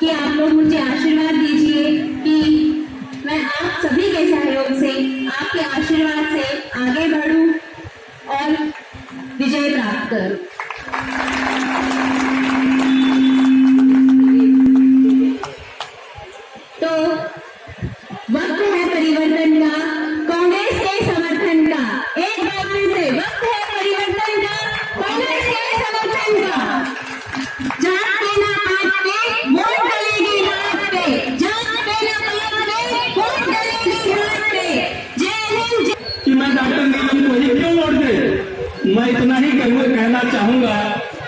कि आप लोग मुझे आशीर्वाद दीजिए कि मैं आप सभी के सहयोग से, आपके आशीर्वाद से आगे बढ़ूं और विजय प्राप्त करूं। तो वक्त है परिवर्तन का, कांग्रेस के समर्थन का। एक बार फिर से, वक्त है परिवर्तन का, कांग्रेस के समर्थन का। जात पे ना पात पे वोट डलेगी हाथ पे, जात पे ना पात पे वोट डलेगी हाथ पे। जय हिंद। कि मैं डॉक्टर नीलम को ही क्यों वोट दे? मैं इतना ही कहना चाहूंगा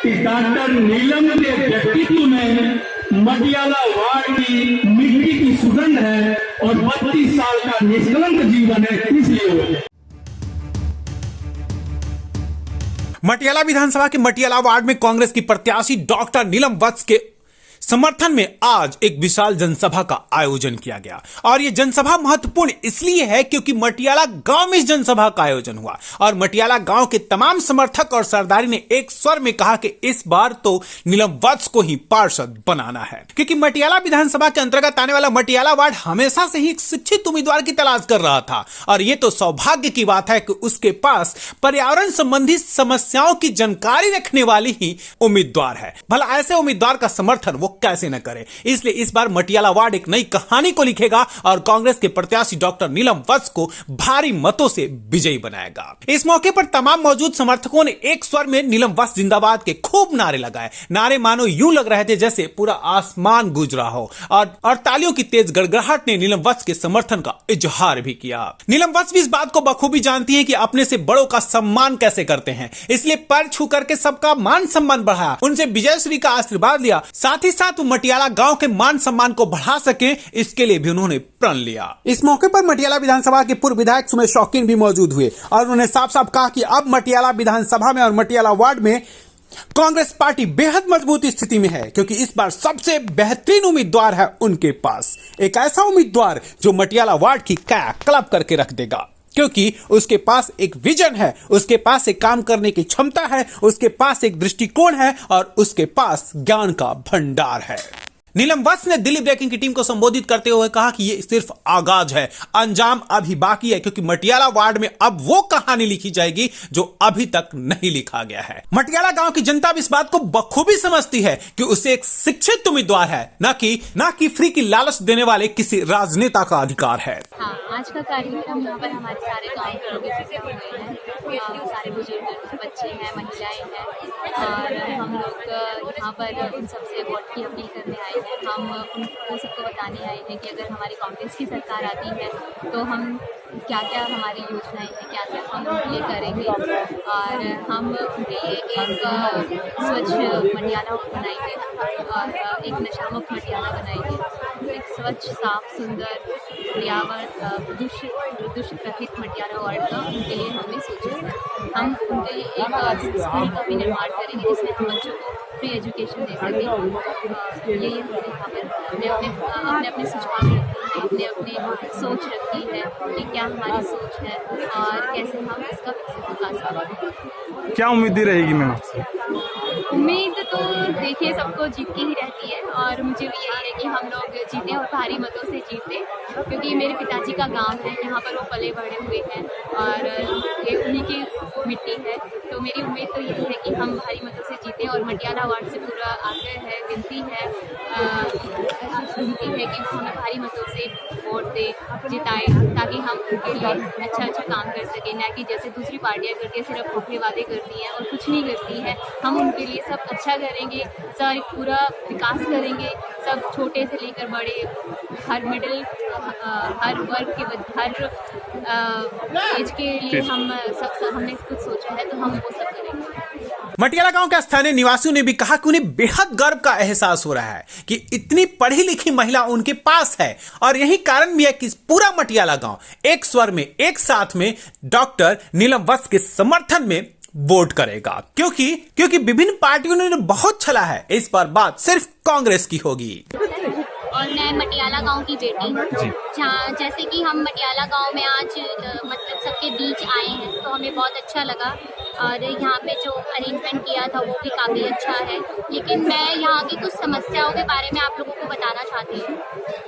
कि डॉक्टर नीलम के व्यक्तित्व में मटियाला वार्ड की मिट्टी की सुगंध है और 32 साल का निष्कलंक जीवन है, इसलिए मटियाला विधानसभा के मटियाला वार्ड में कांग्रेस की प्रत्याशी डॉक्टर नीलम वत्स के समर्थन में आज एक विशाल जनसभा का आयोजन किया गया। और यह जनसभा महत्वपूर्ण इसलिए है क्योंकि मटियाला गांव में इस जनसभा का आयोजन हुआ और मटियाला गांव के तमाम समर्थक और सरदारी ने एक स्वर में कहा कि इस बार तो नीलम वत्स को ही पार्षद बनाना है, क्योंकि मटियाला विधानसभा के अंतर्गत आने वाला मटियाला वार्ड हमेशा से ही एक शिक्षित उम्मीदवार की तलाश कर रहा था। और यह तो सौभाग्य की बात है कि उसके पास पर्यावरण संबंधी समस्याओं की जानकारी रखने वाली ही उम्मीदवार है। भला ऐसे उम्मीदवार का समर्थन वो कैसे न करे। इसलिए इस बार मटियाला वार्ड एक नई कहानी को लिखेगा और कांग्रेस के प्रत्याशी डॉक्टर नीलम वत्स को भारी मतों से विजयी बनाएगा। इस मौके पर तमाम मौजूद समर्थकों ने एक स्वर में नीलम वत्स जिंदाबाद के खूब नारे लगाए। नारे मानो यूं लग रहे थे जैसे पूरा आसमान गूंज रहा हो और तालियों की तेज गड़गड़ाहट ने नीलम वत्स के समर्थन का इजहार भी किया। नीलम वत्स भी इस बात को बखूबी जानती है कि अपने से बड़ों का सम्मान कैसे करते हैं, इसलिए पैर छू करके सबका मान सम्मान बढ़ाया, उनसे विजयश्री का आशीर्वाद लिया, साथ ही साथ मटियाला गांव के मान सम्मान को बढ़ा सके इसके लिए भी उन्होंने प्रण लिया। इस मौके पर मटियाला विधानसभा के पूर्व विधायक सुमेश शौकीन भी मौजूद हुए और उन्होंने साफ साफ कहा कि अब मटियाला विधानसभा में और मटियाला वार्ड में कांग्रेस पार्टी बेहद मजबूत स्थिति में है, क्योंकि इस बार सबसे बेहतरीन उम्मीदवार है उनके पास, एक ऐसा उम्मीदवार जो मटियाला वार्ड की काया क्लब करके रख देगा, क्योंकि उसके पास एक विजन है, उसके पास एक काम करने की क्षमता है, उसके पास एक दृष्टिकोण है और उसके पास ज्ञान का भंडार है। नीलम वत्स ने दिल्ली ब्रेकिंग की टीम को संबोधित करते हुए कहा कि यह सिर्फ आगाज है, अंजाम अभी बाकी है, क्योंकि मटियाला वार्ड में अब वो कहानी लिखी जाएगी जो अभी तक नहीं लिखा गया है। मटियाला गांव की जनता भी इस बात को बखूबी समझती है कि उसे एक शिक्षित उम्मीदवार है, ना कि फ्री की लालच देने वाले किसी राजनेता का अधिकार है। हाँ, आज का कार्यक्रम यहाँ पर हमारे सारे गाँव के लोग इकट्ठे हुए हैं, सारे बुजुर्ग, बच्चे हैं, महिलाएं हैं और हम लोग यहाँ पर उन सबसे वोट की अपील करने आए हैं। हम उनको सबको बताने आए हैं कि अगर हमारी कांग्रेस की सरकार आती है तो हम क्या क्या हमारी योजनाएं हैं, क्या क्या हम उनके लिए करेंगे और हम उनके लिए एक स्वच्छ मटियाला बनाएंगे और एक नशामुक्त मटियाला बनाएंगे, एक स्वच्छ, साफ, सुंदर, पर्यावरण प्रदूषित रहित मटियाला वार्ड का उनके लिए हमने सोचा है। हम उनके लिए एक स्कूल का भी निर्माण करेंगे जिसमें हम बच्चों को फ्री एजुकेशन दे सकें। यही हमने यहाँ पर अपने सुझाव रखे हैं, अपने सोच रखी है कि क्या हमारी सोच है और कैसे हम इसका विकसित विकास करेंगे। क्या उम्मीद रहेगी मैम आपसे? उम्मीद तो देखिए सबको जीत की ही रहती है और मुझे भी यही है कि हम लोग जीतें और भारी मतों से जीतें, क्योंकि मेरे पिताजी का गांव है, यहाँ पर वो पले बढ़े हुए हैं और ये उन्हीं की मिट्टी है। तो मेरी उम्मीद तो यही है कि हम भारी मतों से जीतें और मटियाला वार्ड से पूरा आग्रह है, विनती है कि वो हमें भारी मतों से वोट दे, जिताए, ताकि हम उनके लिए अच्छा काम कर सकें, ना कि जैसे दूसरी पार्टियां करके सिर्फ खोखले वादे करती हैं और कुछ नहीं करती हैं। हम उनके लिए सब अच्छा करेंगे, सब पूरा विकास करेंगे, सब छोटे से लेकर बड़े, हर मिडिल, हर वर्ग के, हर एज के लिए हमने कुछ सोचा है तो हम वो सब करेंगे। मटियाला गांव के स्थानीय निवासियों ने भी कहा कि उन्हें बेहद गर्व का एहसास हो रहा है कि इतनी पढ़ी लिखी महिला उनके पास है और यही कारण भी है कि पूरा मटियाला गांव एक स्वर में, एक साथ में डॉक्टर नीलम वत्स के समर्थन में वोट करेगा, क्योंकि विभिन्न पार्टियों ने बहुत छला है, इस बार बात सिर्फ कांग्रेस की होगी। और मैं मटियाला गांव की बेटी हूँ। जहाँ जैसे कि हम मटियाला गांव में आज मतलब सबके बीच आए हैं तो हमें बहुत अच्छा लगा और यहाँ पे जो अरेंजमेंट किया था वो भी काफ़ी अच्छा है। लेकिन मैं यहाँ की कुछ समस्याओं के बारे में आप लोगों को बताना चाहती हूँ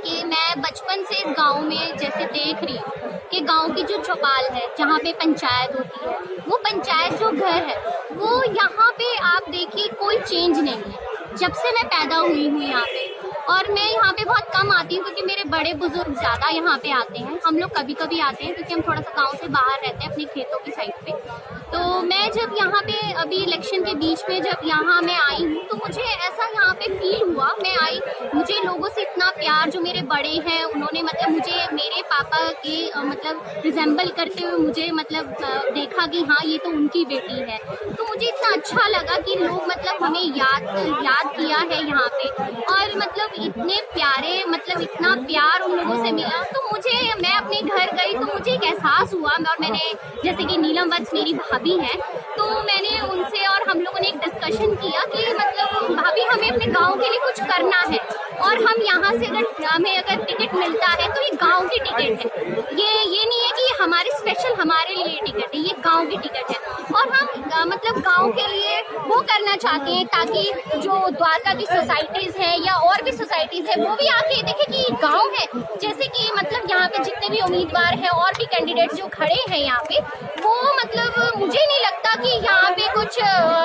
कि मैं बचपन से इस गांव में जैसे देख रही हूँ कि गांव की जो चौपाल है जहाँ पे पंचायत होती है, वो पंचायत जो घर है वो यहाँ पे आप देखिए कोई चेंज नहीं है। जब से मैं पैदा हुई हूँ यहाँ पे, और मैं यहाँ पे बहुत कम आती हूँ क्योंकि मेरे बड़े बुजुर्ग ज़्यादा यहाँ पे आते हैं। हम लोग कभी कभी आते हैं क्योंकि हम थोड़ा सा गांव से बाहर रहते हैं अपने खेतों की साइड पे। तो मैं जब यहाँ पे अभी इलेक्शन के बीच में जब यहाँ मैं आई हूँ तो मुझे ऐसा यहाँ पे फील हुआ, मैं आई, मुझे लोगों से इतना प्यार, जो मेरे बड़े हैं उन्होंने मतलब मुझे मेरे पापा के मतलब रिजेंबल करते हुए मुझे मतलब देखा कि हाँ ये तो उनकी बेटी है। तो मुझे इतना अच्छा लगा कि लोग मतलब हमें याद किया है यहाँ पे, और मतलब इतने प्यारे, मतलब इतना प्यार उन लोगों से मिला। तो मुझे, मैं अपने घर गई तो मुझे एक एहसास हुआ, और मैंने जैसे कि नीलम वत्स मेरी भाभी हैं तो मैंने उनसे और हम लोगों ने एक डिस्कशन किया कि मतलब भाभी हमें अपने गांव के लिए कुछ करना है, और हम यहाँ से हमें अगर टिकट मिलता है तो ये गांव की टिकट है, ये नहीं है कि हमारे स्पेशल हमारे लिए टिकट है, ये गांव की टिकट है। और हम मतलब गांव के लिए वो करना चाहते हैं ताकि जो द्वारका की सोसाइटीज है या और भी सोसाइटीज है वो भी आके देखे कि गांव है। जैसे कि मतलब यहाँ पे जितने भी उम्मीदवार हैं और भी कैंडिडेट जो खड़े हैं यहाँ पे, वो मतलब मुझे नहीं लगता कि यहाँ पे कुछ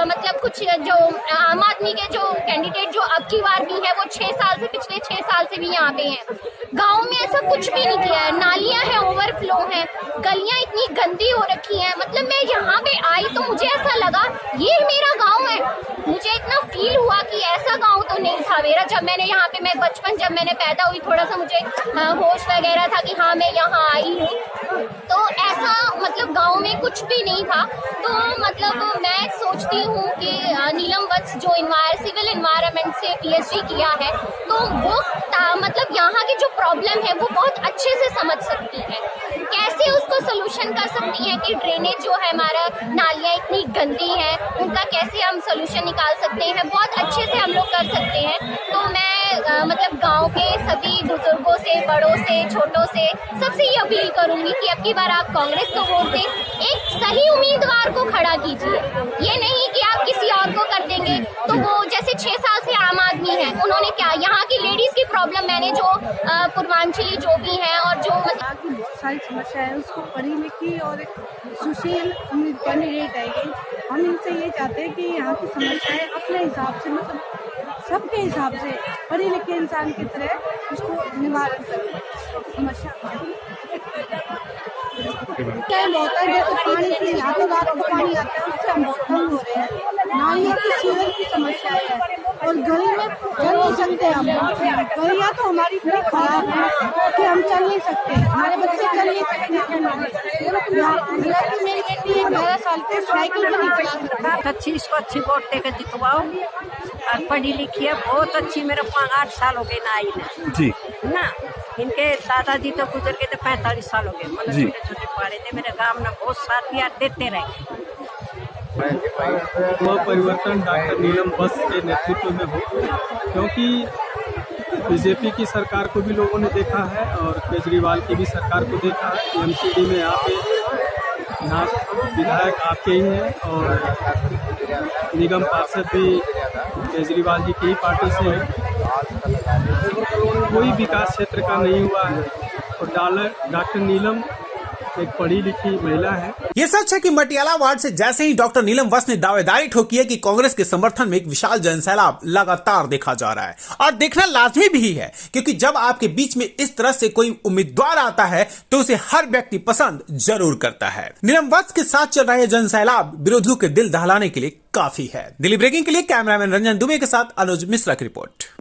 मतलब कुछ जो आम आदमी के जो कैंडिडेट जो अब की बार भी है वो 6 साल से, पिछले 6 साल से भी यहाँ पे हैं। गांव में ऐसा कुछ भी नहीं किया है, नालियां हैं, ओवरफ्लो है, गलियां इतनी गंदी हो रखी हैं। मतलब मैं यहाँ पे आई तो मुझे ऐसा लगा ये मेरा गांव है। मुझे इतना फील हुआ कि ऐसा गांव तो नहीं था मेरा। जब मैंने यहाँ पे, मैं बचपन जब मैंने पैदा हुई थोड़ा सा मुझे होश वगैरह था कि हाँ मैं यहाँ आई हूँ, तो ऐसा मतलब गांव में कुछ भी नहीं था। तो मतलब मैं सोचती हूँ कि नीलम वत्स जो सिविल एनवायरनमेंट से पीएचडी किया है तो वो मतलब यहाँ की जो प्रॉब्लम है वो बहुत अच्छे से समझ सकती है, कैसे उसको सोल्यूशन कर सकती है कि ड्रेनेज जो है हमारा, नालियाँ इतनी गंदी है, उनका कैसे हम सोल्यूशन निकाल सकते हैं, बहुत अच्छे से हम लोग कर सकते हैं। तो मैं मतलब गांव के सभी बुजुर्गों से, बड़ों से, छोटों से, सबसे ये अपील करूंगी कि अब की बार आप कांग्रेस को वोट दें, एक सही उम्मीदवार को खड़ा कीजिए। ये नहीं कि आप किसी और को कर देंगे तो वो जैसे 6 साल से आम आदमी है, उन्होंने क्या, यहाँ की लेडीज की प्रॉब्लम मैंने जो पूर्वांचली जो भी हैं और जो मतलब बहुत सारी समस्या है, उसको पढ़ी लिखी और एक सुशील कैंडिडेट है ये। हम इनसे ये चाहते हैं कि यहाँ की समस्याएं अपने हिसाब से, मतलब सबके हिसाब से पढ़े लिखे इंसान की तरह उसको निवारण करें समस्या का। टाइम होता है जैसे पानी की, यहाँ तो रात को पानी आता है उससे हम बहुत तंग हो रहे हैं। नालियों की, सीवर की समस्या है, और गली में चल नहीं सकते हम। गलियाँ तो हमारी इतनी खराब है कि हम चल नहीं सकते, हमारे बच्चे चल नहीं सकते। मेरी बेटी 11 साल की, साइकिल भी नहीं चला सकती। अच्छी, इसको अच्छी वोट देकर जितवाओ, और पढ़ी लिखी है, बहुत अच्छी। मेरे 8 साल हो गए ना आई ना जी ना, इनके दादाजी तो गुजर गए थे, 45 साल हो गए, मतलब छोटे छोटे पढ़े थे। मेरे गांव में बहुत साथ दिया देते रहे। वह परिवर्तन डॉक्टर नीलम वत्स के नेतृत्व में हो, क्योंकि बीजेपी की सरकार को भी लोगों ने देखा है और केजरीवाल की भी सरकार को देखा है। एमसीडी में यहाँ विधायक आपके ही हैं और निगम पार्षद भी केजरीवाल जी की ही पार्टी से है। कोई विकास क्षेत्र का नहीं हुआ है, और डॉक्टर नीलम एक पढ़ी लिखी महिला है। ये सच है कि मटियाला वार्ड से जैसे ही डॉक्टर नीलम वत्स ने दावेदारी ठोकी है कि कांग्रेस के समर्थन में एक विशाल जनसैलाब लगातार देखा जा रहा है, और देखना लाजमी भी है, क्योंकि जब आपके बीच में इस तरह से कोई उम्मीदवार आता है तो उसे हर व्यक्ति पसंद जरूर करता है। नीलम वत्स के साथ चल रहे जनसैलाब विरोधियों के दिल दहलाने के लिए काफी है। दिल्ली ब्रेकिंग के लिए कैमरामैन रंजन दुबे के साथ अनुज मिश्रा की रिपोर्ट।